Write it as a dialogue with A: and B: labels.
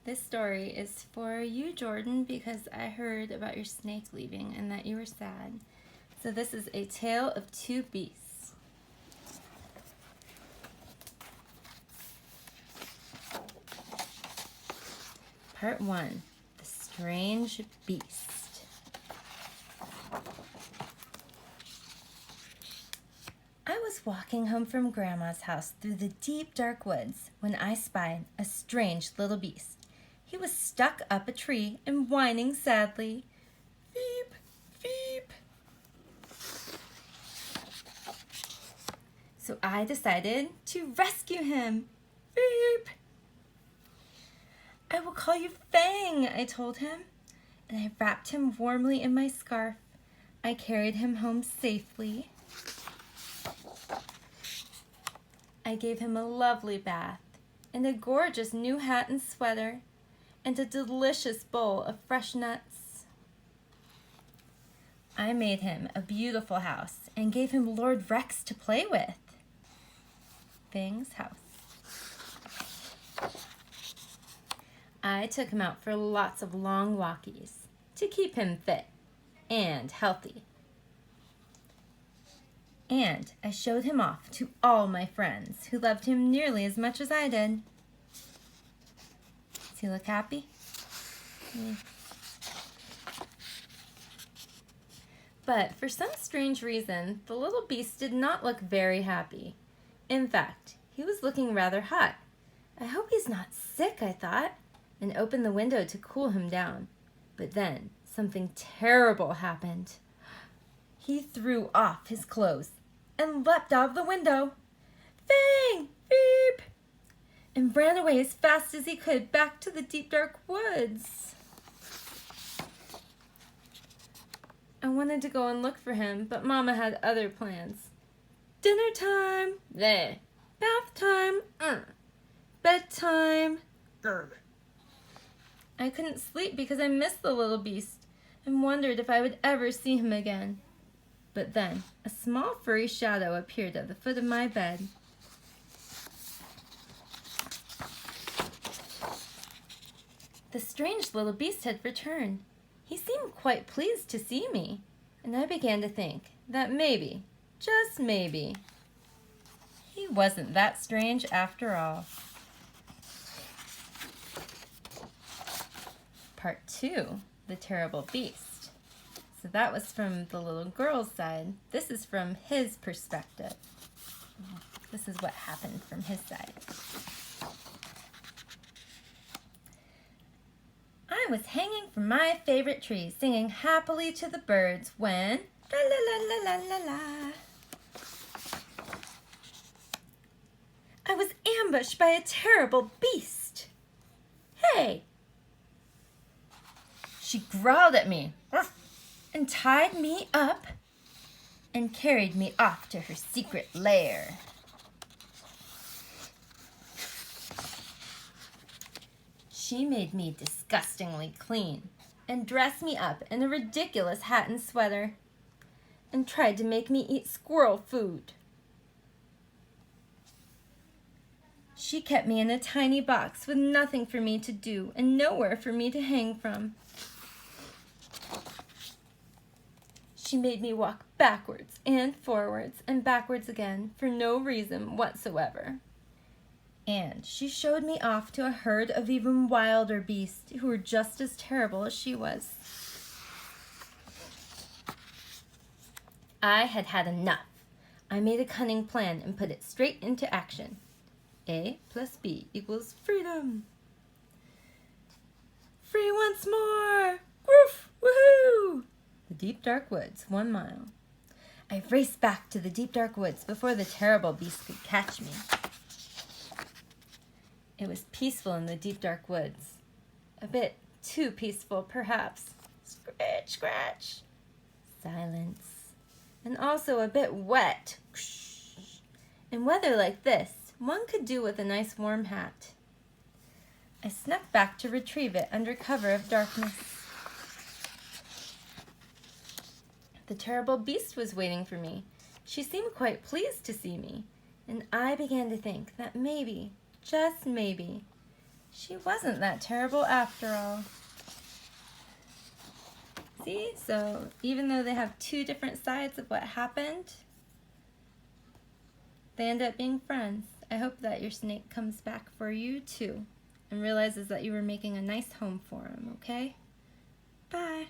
A: This story is for you, Jordan, because I heard about your snake leaving and that you were sad. So this is A Tale of Two Beasts. Part 1, The Strange Beast. I was walking home from Grandma's house through the deep, dark woods when I spied a strange little beast. He was stuck up a tree and whining sadly. Veep, veep. So I decided to rescue him. Veep. I will call you Fang, I told him, and I wrapped him warmly in my scarf. I carried him home safely. I gave him a lovely bath, and a gorgeous new hat and sweater, and a delicious bowl of fresh nuts. I made him a beautiful house and gave him Lord Rex to play with. Fang's house. I took him out for lots of long walkies to keep him fit and healthy. And I showed him off to all my friends who loved him nearly as much as I did. Does he look happy? But for some strange reason, the little beast did not look very happy. In fact, he was looking rather hot. I hope he's not sick, I thought, and opened the window to cool him down. But then something terrible happened. He threw off his clothes and leapt out of the window. Fang! Beep! And ran away as fast as he could back to the deep dark woods. I wanted to go and look for him, but Mama had other plans. Dinner time! Bleh. Bath time! Bedtime! Grr. I couldn't sleep because I missed the little beast and wondered if I would ever see him again. But then a small furry shadow appeared at the foot of my bed. The strange little beast had returned. He seemed quite pleased to see me, and I began to think that maybe, just maybe, he wasn't that strange after all. Part 2, The Terrible Beast. So that was from the little girl's side. This is from his perspective. This is what happened from his side. I was hanging from my favorite tree, singing happily to the birds when la la la la la la la. I was ambushed by a terrible beast. Hey! She growled at me and tied me up and carried me off to her secret lair. She made me disgustingly clean and dressed me up in a ridiculous hat and sweater and tried to make me eat squirrel food. She kept me in a tiny box with nothing for me to do and nowhere for me to hang from. She made me walk backwards and forwards and backwards again for no reason whatsoever. And she showed me off to a herd of even wilder beasts who were just as terrible as she was. I had had enough. I made a cunning plan and put it straight into action. A plus B equals freedom. Free once more! Woof! Woohoo! The deep dark woods, 1 mile. I raced back to the deep dark woods before the terrible beast could catch me. It was peaceful in the deep dark woods. A bit too peaceful, perhaps. Scratch, scratch. Silence. And also a bit wet. In weather like this, one could do with a nice warm hat. I snuck back to retrieve it under cover of darkness. The terrible beast was waiting for me. She seemed quite pleased to see me, and I began to think that maybe, just maybe, She wasn't that terrible after all. See? So even though they have two different sides of what happened, they end up being friends. I hope that your snake comes back for you too and realizes that you were making a nice home for him, okay? Bye.